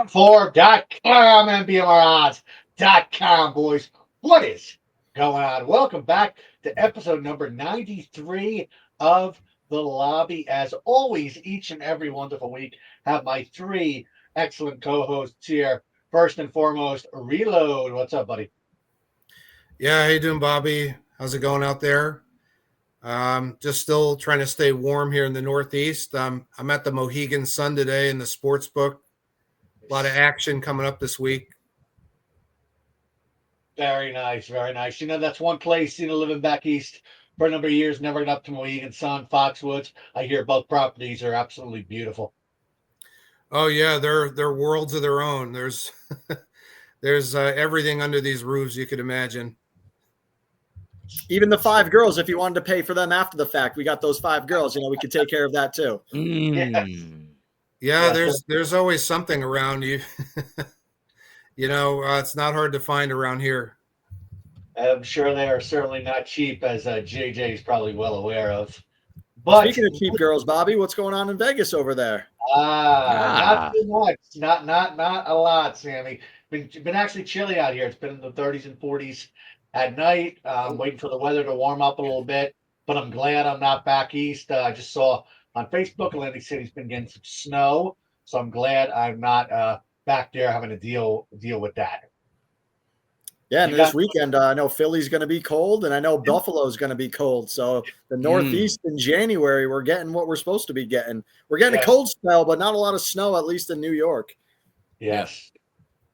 Form.com and BMRodds.com, boys. What is going on? Welcome back to episode number 93 of The Lobby. As always, each and every wonderful week, have my three excellent co-hosts here. First and foremost, Reload. What's up, buddy? Yeah, how you doing, Bobby? How's it going out there? Just still trying to stay warm here in the Northeast. I'm at the Mohegan Sun today in the sports book. A lot of action coming up this week. Very nice, very nice. That's one place, living back east for a number of years, never got up to Mohegan Sun, Foxwoods. I hear both properties are absolutely beautiful. Oh yeah, they're worlds of their own. There's there's everything under these roofs you could imagine. Even the five girls, if you wanted to pay for them after the fact, we got those five girls. We could take care of that too. Yes. Yeah, Yes. there's always something around you. It's not hard to find around here. I'm sure they are certainly not cheap, as JJ is probably well aware of. But Speaking of cheap girls, Bobby, what's going on in Vegas over there? not too much, not a lot, Sammy. Been actually chilly out here. It's been in the 30s and 40s at night. Waiting for the weather to warm up a little bit. But I'm glad I'm not back east. I just saw on Facebook Atlantic City's been getting some snow, so I'm glad I'm not back there having to deal with that. Yeah, and You this got weekend, I know Philly's going to be cold, and I know Buffalo's going to be cold. So the Northeast in January, we're getting what we're supposed to be getting. We're getting a Yes. cold spell, but not a lot of snow, at least in New York. Yes.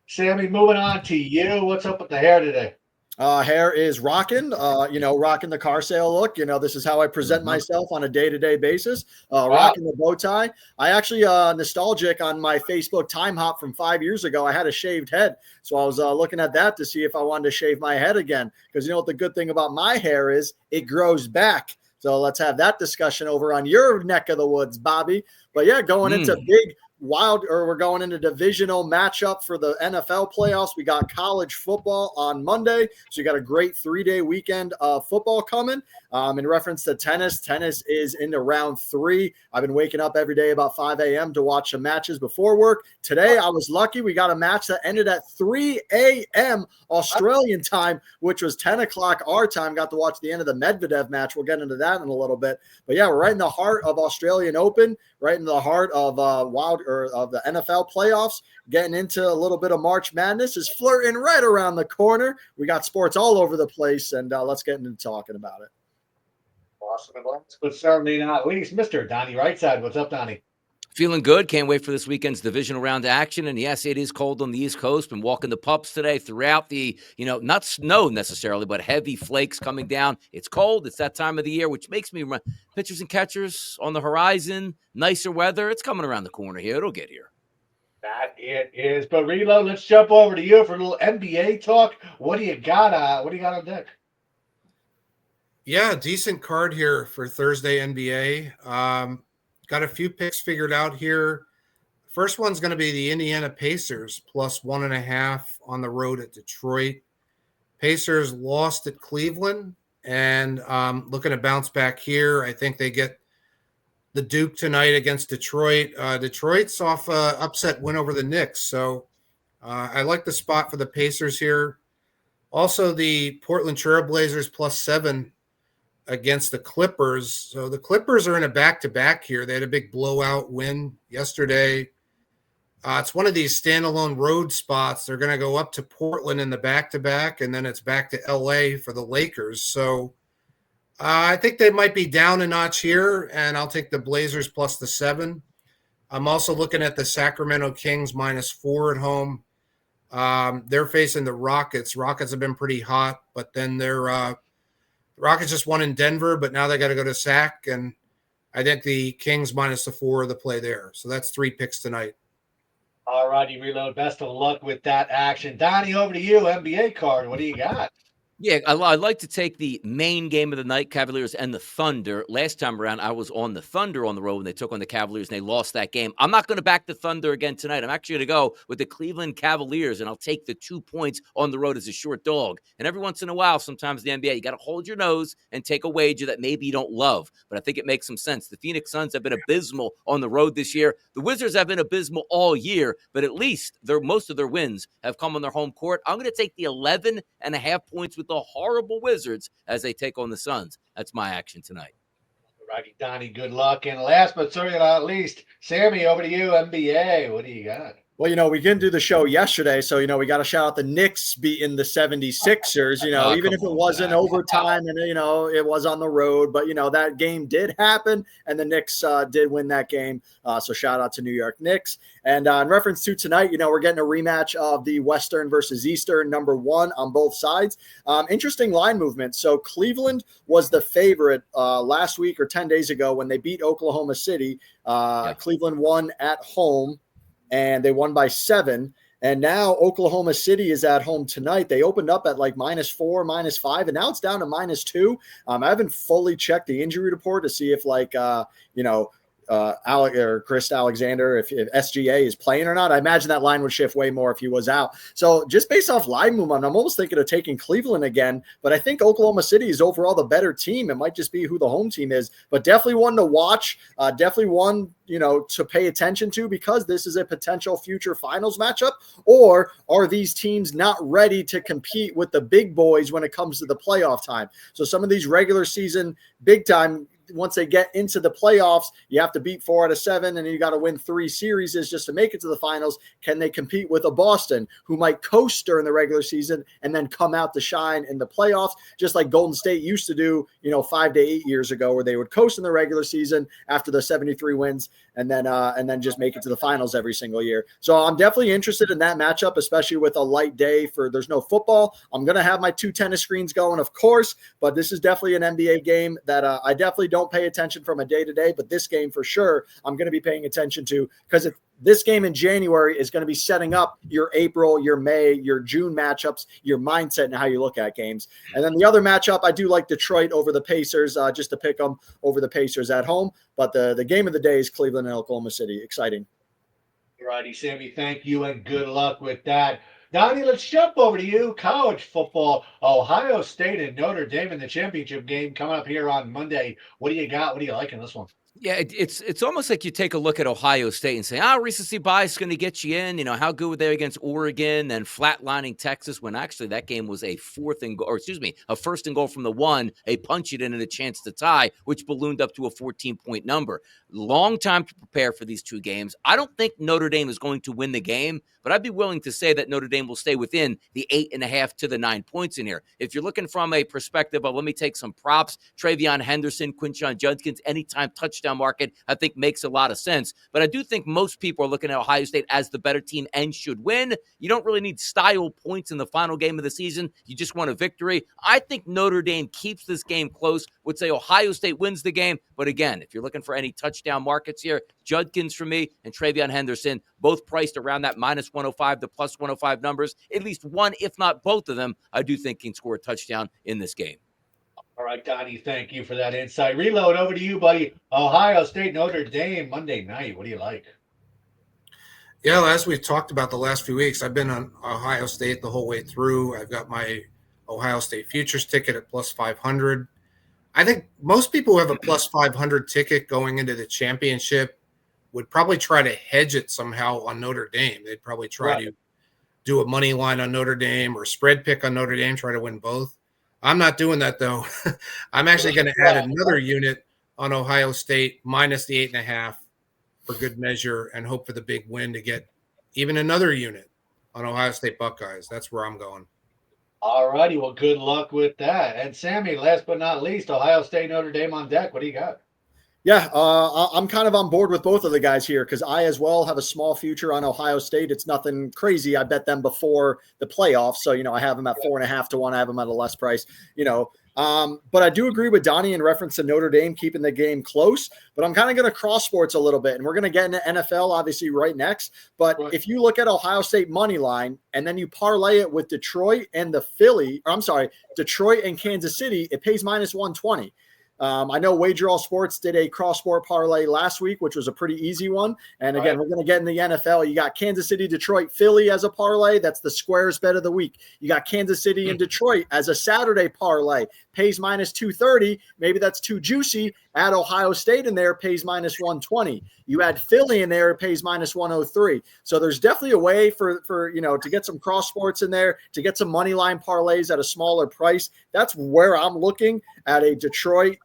Sammy, moving on to you. What's up with the hair today? Hair is rocking, rocking the car sale look. This is how I present myself on a day-to-day basis. Wow. Rocking the bow tie. I actually nostalgic on my Facebook time hop from 5 years ago. I had a shaved head, so I was looking at that to see if I wanted to shave my head again. Because what the good thing about my hair is, it grows back. So let's have that discussion over on your neck of the woods, Bobby. But yeah, going into we're going into divisional matchup for the NFL playoffs. We got college football on Monday. So you got a great 3-day weekend of football coming. In reference to tennis is into round 3. I've been waking up every day about 5 a.m. to watch some matches before work. Today, I was lucky. We got a match that ended at 3 a.m. Australian time, which was 10 o'clock our time. Got to watch the end of the Medvedev match. We'll get into that in a little bit. But yeah, we're right in the heart of Australian Open, right in the heart of of the NFL playoffs, getting into a little bit of March Madness is flirting right around the corner. We got sports all over the place, and let's get into talking about it. Awesome. But certainly not least, Mr. Donnie Rightside. What's up, Donnie? Feeling good. Can't wait for this weekend's divisional round action. And yes, it is cold on the East Coast. Been walking the pups today throughout the, not snow necessarily, but heavy flakes coming down. It's cold. It's that time of the year, which makes me run pitchers and catchers on the horizon. Nicer weather. It's coming around the corner here. It'll get here. That it is. But Reload, let's jump over to you for a little NBA talk. What do you got? What do you got on deck? Yeah, decent card here for Thursday NBA. Got a few picks figured out here. First one's going to be the Indiana Pacers plus 1.5 on the road at Detroit. Pacers lost at Cleveland and looking to bounce back here. I think they get the Duke tonight against Detroit. Detroit's off upset win over the Knicks. So I like the spot for the Pacers here. Also, the Portland Trailblazers plus 7 against the Clippers. So the Clippers are in a back-to-back here. They had a big blowout win yesterday. It's one of these standalone road spots. They're going to go up to Portland in the back-to-back, and then it's back to L.A. for the Lakers. So I think they might be down a notch here, and I'll take the Blazers plus the 7. I'm also looking at the Sacramento Kings -4 at home. They're facing the Rockets. Rockets have been pretty hot, but then they're Rockets just won in Denver, but now they got to go to Sac, and I think the Kings -4 are the play there. So that's 3 picks tonight. All righty, Reload. Best of luck with that action. Donnie, over to you. NBA card. What do you got? Yeah, I'd like to take the main game of the night, Cavaliers and the Thunder. Last time around, I was on the Thunder on the road when they took on the Cavaliers and they lost that game. I'm not going to back the Thunder again tonight. I'm actually going to go with the Cleveland Cavaliers, and I'll take the 2 points on the road as a short dog. And every once in a while, sometimes the NBA, you got to hold your nose and take a wager that maybe you don't love. But I think it makes some sense. The Phoenix Suns have been abysmal on the road this year. The Wizards have been abysmal all year, but at least most of their wins have come on their home court. I'm going to take the 11.5 points with the horrible Wizards as they take on the Suns. That's my action tonight. Righty, Donnie, good luck. And last but certainly not least, Sammy, over to you, NBA. What do you got? Well, we didn't do the show yesterday, so, we got to shout out the Knicks beating the 76ers, even if it wasn't overtime and, it was on the road. But, that game did happen, and the Knicks did win that game. So shout out to New York Knicks. And in reference to tonight, we're getting a rematch of the Western versus Eastern number 1 on both sides. Interesting line movement. So Cleveland was the favorite last week or 10 days ago when they beat Oklahoma City. Cleveland won at home, and they won by 7. And now Oklahoma City is at home tonight. They opened up at like -4, -5, and now it's down to -2. I haven't fully checked the injury report to see if Alec or Chris Alexander, if SGA is playing or not. I imagine that line would shift way more if he was out. So just based off line movement, I'm almost thinking of taking Cleveland again, but I think Oklahoma City is overall the better team. It might just be who the home team is, but definitely one to watch, definitely one, to pay attention to, because this is a potential future finals matchup. Or are these teams not ready to compete with the big boys when it comes to the playoff time? So some of these regular season big time, once they get into the playoffs, you have to beat 4 out of 7, and you got to win 3 series just to make it to the finals. Can they compete with a Boston who might coast during the regular season and then come out to shine in the playoffs, just like Golden State used to do, 5 to 8 years ago, where they would coast in the regular season after the 73 wins and then just make it to the finals every single year. So I'm definitely interested in that matchup, especially with a light day there's no football. I'm going to have my 2 tennis screens going, of course, but this is definitely an NBA game that I definitely don't pay attention from a day to day, but this game for sure I'm going to be paying attention to, because this game in January is going to be setting up your April, your May, your June matchups, your mindset, and how you look at games. And then the other matchup, I do like Detroit over the Pacers, just to pick them over the Pacers at home. But the game of the day is Cleveland and Oklahoma City. Exciting. Righty, Sammy, thank you and good luck with that. Donnie, let's jump over to you. College football, Ohio State and Notre Dame in the championship game coming up here on Monday. What do you got? What do you like in this one? Yeah, it's almost like you take a look at Ohio State and say, recency bias is going to get you in. How good were they against Oregon and flatlining Texas, when actually that game was a first and goal from the 1, a punch it in and a chance to tie, which ballooned up to a 14-point number. Long time to prepare for these 2 games. I don't think Notre Dame is going to win the game, but I'd be willing to say that Notre Dame will stay within the 8.5 to the 9 points in here. If you're looking from a perspective of, let me take some props, Travion Henderson, Quinshon Judkins, anytime touchdown market, I think makes a lot of sense. But I do think most people are looking at Ohio State as the better team and should win. You don't really need style points in the final game of the season. You just want a victory. I think Notre Dame keeps this game close. Would say Ohio State wins the game. But again, if you're looking for any touchdown markets here, Judkins for me and Travion Henderson, both priced around that -105 to +105 numbers. At least one, if not both of them, I do think can score a touchdown in this game. All right, Donnie, thank you for that insight. Reload, over to you, buddy. Ohio State, Notre Dame, Monday night. What do you like? Yeah, as we've talked about the last few weeks, I've been on Ohio State the whole way through. I've got my Ohio State futures ticket at +500. I think most people who have a +500 ticket going into the championship would probably try to hedge it somehow on Notre Dame. They'd probably try to do a money line on Notre Dame or spread pick on Notre Dame, try to win both. I'm not doing that, though. I'm actually going to add another unit on Ohio State minus the 8.5 for good measure and hope for the big win to get even another unit on Ohio State Buckeyes. That's where I'm going. All righty. Well, good luck with that. And Sammy, last but not least, Ohio State, Notre Dame on deck. What do you got? Yeah, I'm kind of on board with both of the guys here, because I as well have a small future on Ohio State. It's nothing crazy. I bet them before the playoffs. So, I have them at 4.5 to 1. I have them at a less price. But I do agree with Donnie in reference to Notre Dame keeping the game close. But I'm kind of going to cross sports a little bit, and we're going to get into NFL obviously right next. But if you look at Ohio State money line and then you parlay it with Detroit and Detroit and Kansas City, it pays minus 120. I know Wager All Sports did a cross-sport parlay last week, which was a pretty easy one. And again, we're going to get in the NFL. You got Kansas City, Detroit, Philly as a parlay. That's the squares bet of the week. You got Kansas City and Detroit as a Saturday parlay. Pays minus 230. Maybe that's too juicy. Add Ohio State in there, pays minus 120. You add Philly in there, it pays minus 103. So there's definitely a way for to get some cross sports in there, to get some money line parlays at a smaller price. That's where I'm looking at a Detroit,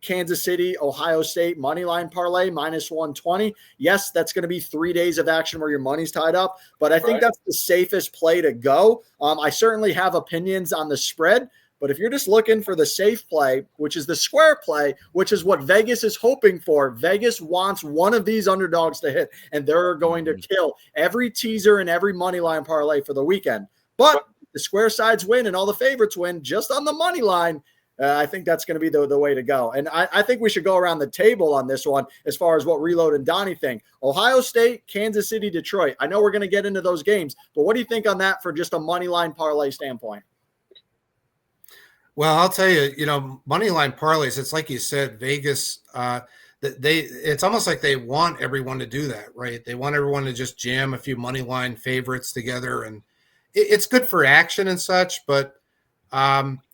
Kansas City, Ohio State money line parlay minus 120. Yes, that's going to be 3 days of action where your money's tied up, but I think that's the safest play to go. I certainly have opinions on the spread, but if you're just looking for the safe play, which is the square play, which is what Vegas is hoping for, Vegas wants one of these underdogs to hit, and they're going to kill every teaser and every money line parlay for the weekend. But the square sides win and all the favorites win just on the money line. I think that's going to be the way to go. And I think we should go around the table on this one as far as what Reload and Donnie think. Ohio State, Kansas City, Detroit. I know we're going to get into those games, but what do you think on that for just a money line parlay standpoint? Well, I'll tell you, money line parlays, it's like you said, Vegas, it's almost like they want everyone to do that, right? They want everyone to just jam a few money line favorites together, and it's good for action and such, but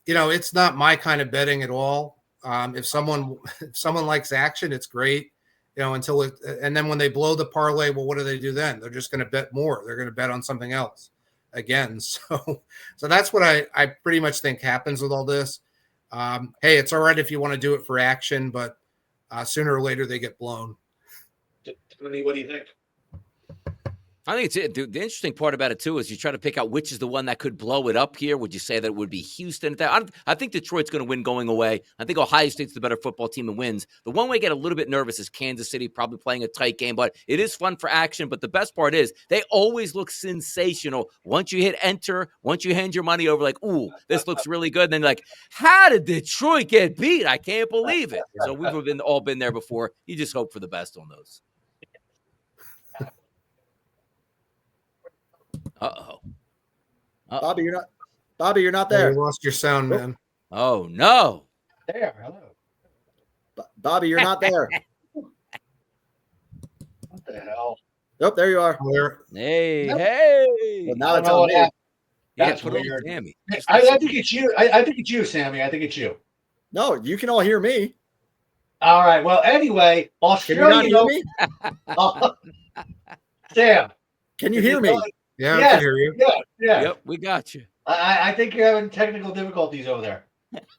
it's not my kind of betting at all. If someone likes action, it's great, and then when they blow the parlay, well, what do they do then? They're just going to bet more. They're going to bet on something else again. So that's what I pretty much think happens with all this. Hey, it's all right if you want to do it for action, but sooner or later they get blown. Tony, what do you think? I think the interesting part about it, too, is you try to pick out which is the one that could blow it up here. Would you say that it would be Houston? I think Detroit's going to win going away. I think Ohio State's the better football team and wins. The one way I get a little bit nervous is Kansas City, probably playing a tight game, but it is fun for action. But the best part is they always look sensational. Once you hit enter, once you hand your money over, like, ooh, this looks really good. And then like, how did Detroit get beat? I can't believe it. So we've all been there before. You just hope for the best on those. Uh-oh. Bobby, you're not there. You lost your sound, man. Oh, no. There, hello. Bobby, you're not there. What the hell? Nope, there you are. Hey. Well, now it's know on what me. happened. Yeah, That's put it on weird. Sammy. I think it's you. I think it's you, Sammy. I think it's you. No, you can all hear me. All right. Well, anyway, Can you not Australia. hear me? Sam. Can you hear me? Yeah, Yes. I can hear you. Yeah. Yep, we got you. I think you're having technical difficulties over there.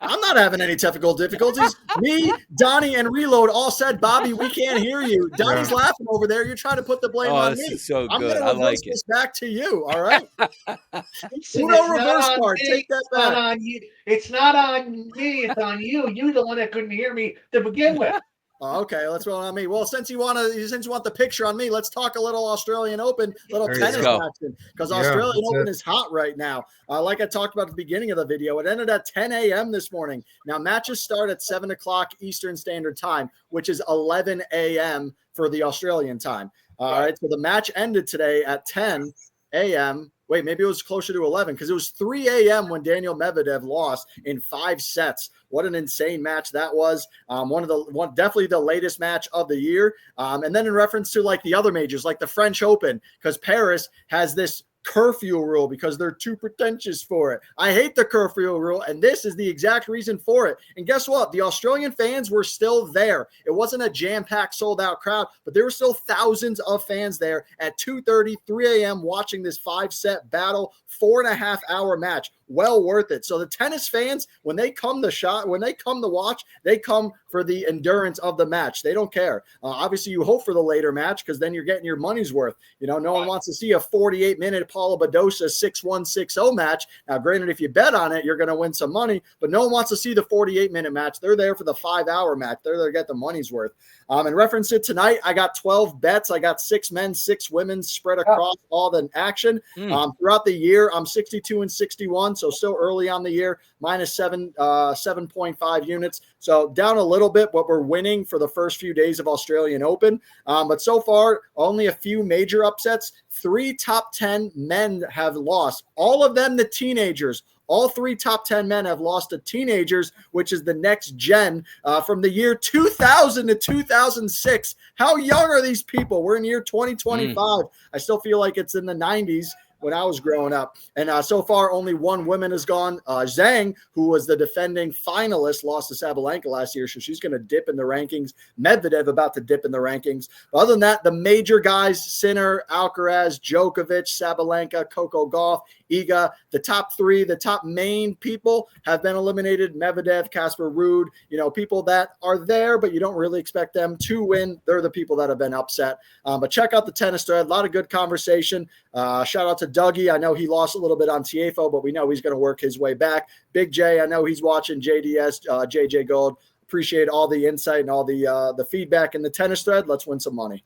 I'm not having any technical difficulties. Me, Donnie, and Reload all said, Bobby, we can't hear you. Donnie's laughing over there. You're trying to put the blame on this me. is so I'm good. going to I reverse like it. this back to you. All right. Listen, Uno it's reverse not on card. me. Take that It's not back. on you. It's not on me. It's on you. You're the one that couldn't hear me to begin with. Oh, okay, let's roll on me. Well, since you want the picture on me, let's talk a little Australian Open, little There you tennis go. action, because Yeah, Australian that's Open it. is hot right now. Like I talked about at the beginning of the video, it ended at 10 a.m. this morning. Now matches start at 7 o'clock Eastern Standard Time, which is 11 a.m. for the Australian time. All right, so the match ended today at 10 a.m. Wait, maybe it was closer to 11 because it was 3 a.m. when Daniel Medvedev lost in 5 sets. What an insane match that was. Definitely the latest match of the year. And then in reference to like the other majors, like the French Open, because Paris has this curfew rule because they're too pretentious for it. I hate the curfew rule, and this is the exact reason for it. And guess what? The Australian fans were still there. It wasn't a jam-packed, sold-out crowd, but there were still thousands of fans there at 2:30, 3 a.m. watching this 5-set battle, 4.5-hour match. Well worth it. So the tennis fans, when they come to watch, they come for the endurance of the match. They don't care. Obviously, you hope for the later match because then you're getting your money's worth. No one wants to see a 48-minute Paula Badosa 6-1, 6-0 match. Now, granted, if you bet on it, you're going to win some money, but no one wants to see the 48-minute match. They're there for the 5-hour match. They're there to get the money's worth. And reference it tonight, I got 12 bets. I got 6 men, 6 women spread across all the action. Throughout the year, I'm 62-61, so still early on the year, minus 7.5 units. So down a little bit, but we're winning for the first few days of Australian Open. But so far, only a few major upsets. 3 top 10 men have lost. All of them, the teenagers. All 3 top 10 men have lost to teenagers, which is the next gen from the year 2000 to 2006. How young are these people? We're in year 2025. I still feel like it's in the 90s when I was growing up. And so far, only 1 woman has gone. Zhang, who was the defending finalist, lost to Sabalenka last year, so she's going to dip in the rankings. Medvedev about to dip in the rankings. But other than that, the major guys, Sinner, Alcaraz, Djokovic, Sabalenka, Coco Gauff, Iga, the top 3, the top main people have been eliminated. Medvedev, Casper Ruud, people that are there, but you don't really expect them to win. They're the people that have been upset. But check out the tennis thread. A lot of good conversation. Shout out to Dougie. I know he lost a little bit on Tiafoe, but we know he's going to work his way back. Big J, I know he's watching. JDS, JJ Gold. Appreciate all the insight and all the feedback in the tennis thread. Let's win some money.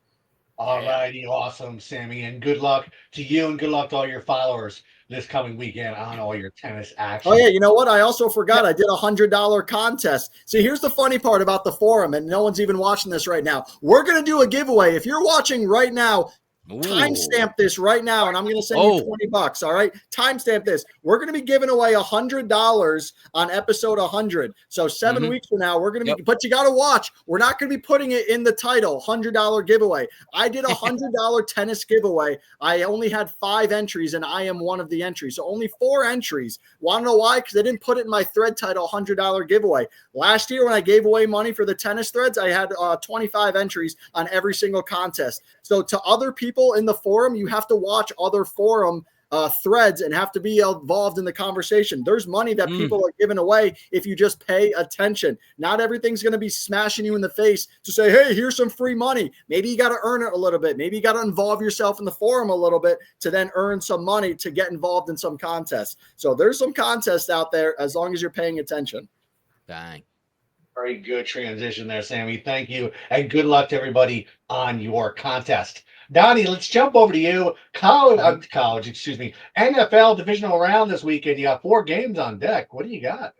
All righty, awesome, Sammy, and good luck to you and good luck to all your followers this coming weekend on all your tennis action. Oh, yeah, you know what? I also forgot I did a $100 contest. See, here's the funny part about the forum, and no one's even watching this right now. We're going to do a giveaway. If you're watching right now, timestamp this right now, and I'm going to send you $20. All right, timestamp this. We're going to be giving away $100 on episode 100. So 7 weeks from now, we're going to be. But you got to watch. We're not going to be putting it in the title. $100 giveaway. I did a $100 tennis giveaway. I only had 5 entries, and I am one of the entries. So only 4 entries. Want to know why? Because I didn't put it in my thread title. $100 giveaway. Last year, when I gave away money for the tennis threads, I had 25 entries on every single contest. So to other people in the forum, you have to watch other forum threads and have to be involved in the conversation. There's money that people are giving away if you just pay attention. Not everything's going to be smashing you in the face to say, hey, here's some free money. Maybe you got to earn it a little bit. Maybe you got to involve yourself in the forum a little bit to then earn some money to get involved in some contests. So there's some contests out there as long as you're paying attention. Bang. Very good transition there, Sammy. Thank you. And good luck to everybody on your contest. Donnie, let's jump over to you. NFL divisional round this weekend. You got 4 games on deck. What do you got?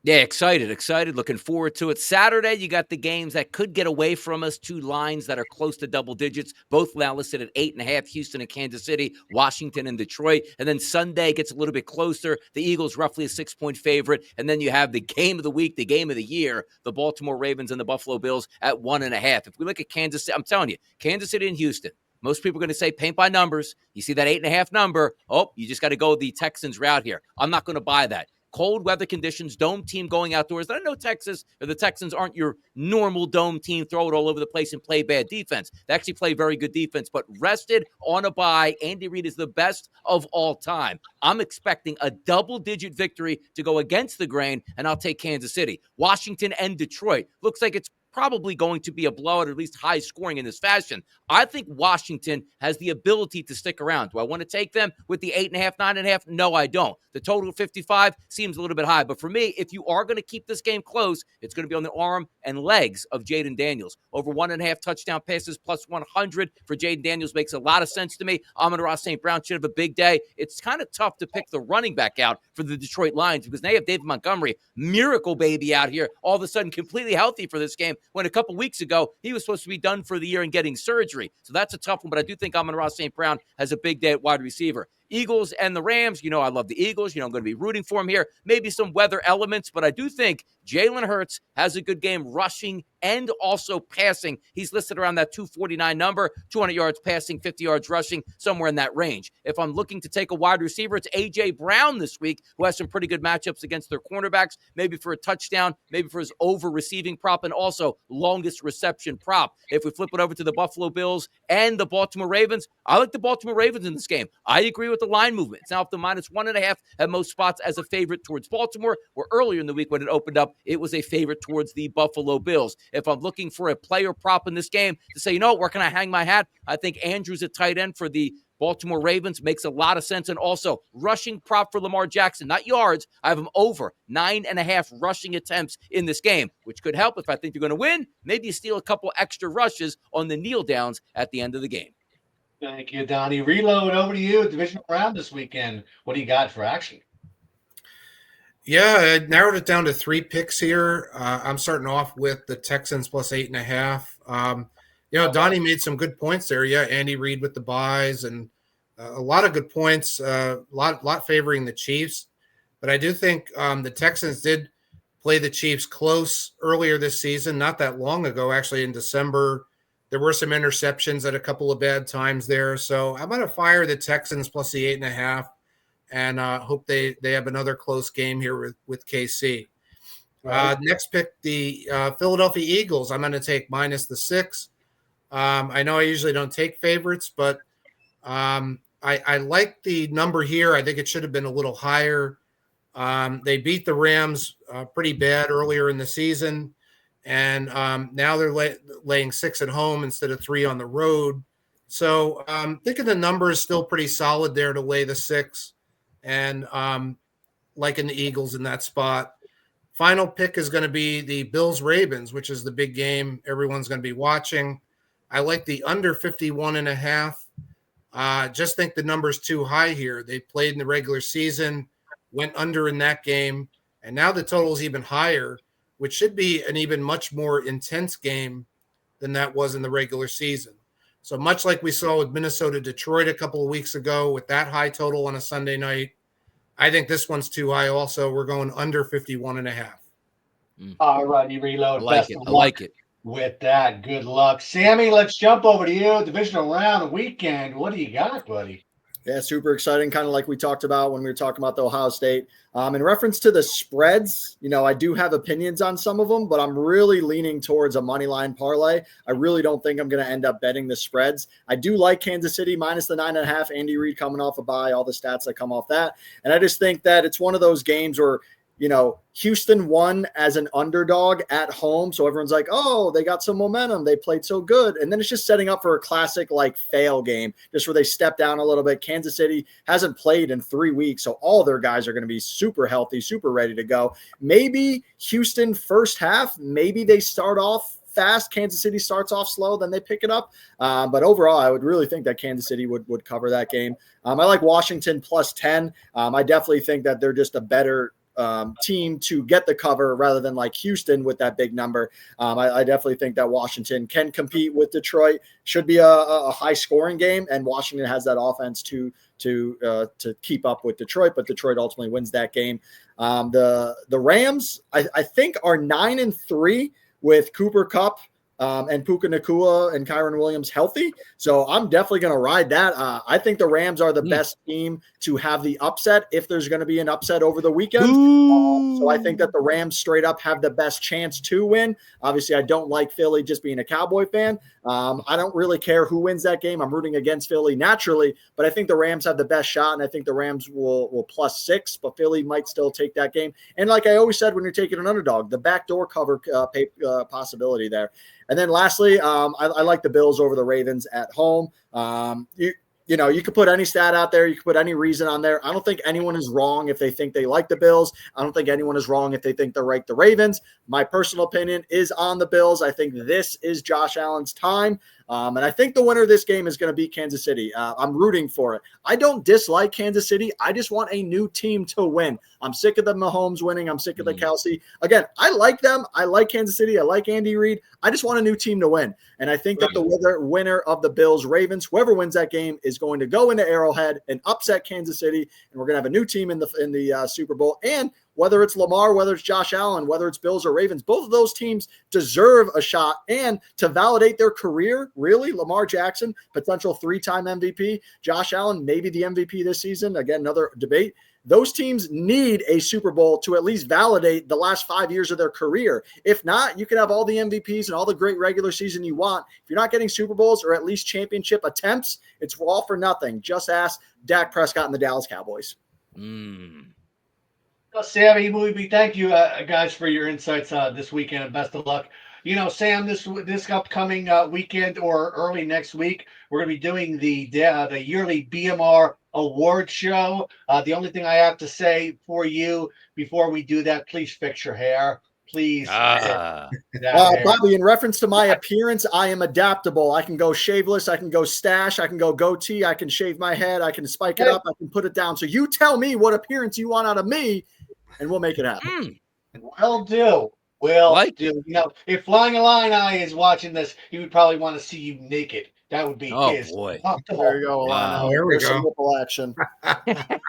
Yeah, excited. Looking forward to it. Saturday, you got the games that could get away from us. 2 lines that are close to double digits, both now listed at 8.5, Houston and Kansas City, Washington and Detroit. And then Sunday gets a little bit closer. The Eagles roughly a 6-point favorite. And then you have the game of the week, the game of the year, the Baltimore Ravens and the Buffalo Bills at 1.5. If we look at Kansas City, I'm telling you, Kansas City and Houston, most people are going to say paint by numbers. You see that 8.5 number. Oh, you just got to go the Texans route here. I'm not going to buy that. Cold weather conditions, dome team going outdoors. I know Texas or the Texans aren't your normal dome team, throw it all over the place and play bad defense. They actually play very good defense, but rested on a bye. Andy Reid is the best of all time. I'm expecting a double-digit victory to go against the grain, and I'll take Kansas City. Washington and Detroit. Looks like it's probably going to be a blowout, or at least high scoring in this fashion. I think Washington has the ability to stick around. Do I want to take them with the 8.5, 9.5? No, I don't. The total of 55 seems a little bit high. But for me, if you are going to keep this game close, it's going to be on the arm and legs of Jaden Daniels. Over 1.5 touchdown passes plus 100 for Jaden Daniels makes a lot of sense to me. Amon-Ra St. Brown should have a big day. It's kind of tough to pick the running back out for the Detroit Lions because they have David Montgomery, miracle baby out here, all of a sudden completely healthy for this game, when a couple weeks ago, he was supposed to be done for the year and getting surgery. So that's a tough one, but I do think Amon-Ra St. Brown has a big day at wide receiver. Eagles and the Rams, I love the Eagles. I'm going to be rooting for him here. Maybe some weather elements, but I do think Jalen Hurts has a good game rushing and also passing. He's listed around that 249 number, 200 yards passing, 50 yards rushing, somewhere in that range. If I'm looking to take a wide receiver, it's A.J. Brown this week, who has some pretty good matchups against their cornerbacks, maybe for a touchdown, maybe for his over-receiving prop, and also longest reception prop. If we flip it over to the Buffalo Bills and the Baltimore Ravens, I like the Baltimore Ravens in this game. I agree with the line movement. It's now up to minus 1.5 at most spots as a favorite towards Baltimore, where earlier in the week when it opened up, it was a favorite towards the Buffalo Bills. If I'm looking for a player prop in this game to say, where can I hang my hat? I think Andrews at tight end for the Baltimore Ravens makes a lot of sense. And also, rushing prop for Lamar Jackson, not yards. I have him over 9.5 rushing attempts in this game, which could help if I think they're going to win. Maybe you steal a couple extra rushes on the kneel downs at the end of the game. Thank you, Donnie. Reload, over to you. Divisional round this weekend. What do you got for action? Yeah, I narrowed it down to 3 picks here. I'm starting off with the Texans plus 8.5. Donnie made some good points there. Yeah, Andy Reid with the buys and a lot of good points. A lot favoring the Chiefs, but I do think the Texans did play the Chiefs close earlier this season, not that long ago, actually in December. There were some interceptions at a couple of bad times there, so I'm going to fire the Texans plus the 8.5. And hope they have another close game here with KC. Right. Next pick, the Philadelphia Eagles. I'm going to take minus the 6. I know I usually don't take favorites, but I like the number here. I think it should have been a little higher. They beat the Rams pretty bad earlier in the season, and now they're laying 6 at home instead of 3 on the road. So I'm thinking the number is still pretty solid there to lay the 6. And liking the Eagles in that spot. Final pick is going to be the Bills-Ravens, which is the big game everyone's going to be watching. I like the under 51.5. Just think the number's too high here. They played in the regular season, went under in that game, and now the total is even higher, which should be an even much more intense game than that was in the regular season. So much like we saw with Minnesota-Detroit a couple of weeks ago with that high total on a Sunday night, I think this one's too high also. We're going under 51.5. All righty, Reload. I like it. I like it. With that, good luck. Sammy, let's jump over to you. Divisional round weekend. What do you got, buddy? Yeah, super exciting, kind of like we talked about when we were talking about the Ohio State. In reference to the spreads, I do have opinions on some of them, but I'm really leaning towards a money line parlay. I really don't think I'm going to end up betting the spreads. I do like Kansas City minus the 9.5. Andy Reid coming off a bye, all the stats that come off that. And I just think that it's one of those games where Houston won as an underdog at home. So everyone's like, oh, they got some momentum. They played so good. And then it's just setting up for a classic fail game, just where they step down a little bit. Kansas City hasn't played in 3 weeks. So all their guys are going to be super healthy, super ready to go. Maybe Houston first half, maybe they start off fast. Kansas City starts off slow, then they pick it up. But overall, I would really think that Kansas City would cover that game. I like Washington plus 10. I definitely think that they're just a better team to get the cover rather than Houston with that big number. I definitely think that Washington can compete with Detroit. Should be a high scoring game, and Washington has that offense to keep up with Detroit, but Detroit ultimately wins that game. The Rams, I think, are 9-3 with Cooper Kupp and Puka Nacua and Kyron Williams healthy. So I'm definitely going to ride that. I think the Rams are the best team to have the upset if there's going to be an upset over the weekend. So I think that the Rams straight up have the best chance to win. Obviously, I don't like Philly just being a Cowboy fan. I don't really care who wins that game. I'm rooting against Philly naturally, but I think the Rams have the best shot, and I think the Rams will plus 6, but Philly might still take that game. And like I always said, when you're taking an underdog, the backdoor cover possibility there. And then lastly, I like the Bills over the Ravens at home. You could put any stat out there. You could put any reason on there. I don't think anyone is wrong if they think they like the Bills. I don't think anyone is wrong if they think they like the Ravens. My personal opinion is on the Bills. I think this is Josh Allen's time. And I think the winner of this game is going to be Kansas City. I'm rooting for it. I don't dislike Kansas City. I just want a new team to win. I'm sick of the Mahomes winning. I'm sick of the Kelsey. Again, I like them. I like Kansas City. I like Andy Reid. I just want a new team to win. And I think that the winner of the Bills-Ravens, whoever wins that game, is going to go into Arrowhead and upset Kansas City. And we're going to have a new team in the Super Bowl. And whether it's Lamar, whether it's Josh Allen, whether it's Bills or Ravens, both of those teams deserve a shot. And to validate their career, really, Lamar Jackson, potential 3-time MVP, Josh Allen, maybe the MVP this season. Again, another debate. Those teams need a Super Bowl to at least validate the last 5 years of their career. If not, you can have all the MVPs and all the great regular season you want. If you're not getting Super Bowls or at least championship attempts, it's all for nothing. Just ask Dak Prescott and the Dallas Cowboys. Sammy, we thank you guys for your insights this weekend, and best of luck. Sam, this upcoming weekend or early next week, we're going to be doing the yearly BMR award show. The only thing I have to say for you before we do that, please fix your hair. Please fix that hair. Bobby, in reference to my appearance, I am adaptable. I can go shaveless. I can go stash. I can go goatee. I can shave my head. I can spike it up. I can put it down. So you tell me what appearance you want out of me, and we'll make it happen. Will do. If Flying Illini is watching this, he would probably want to see you naked. That would be his. Boy. There you go, Illini. There we There's some go. nipple action. And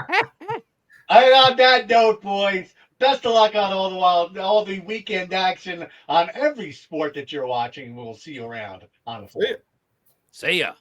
on that note, boys, best of luck on all the weekend action on every sport that you're watching. We'll see you around on the floor. See ya.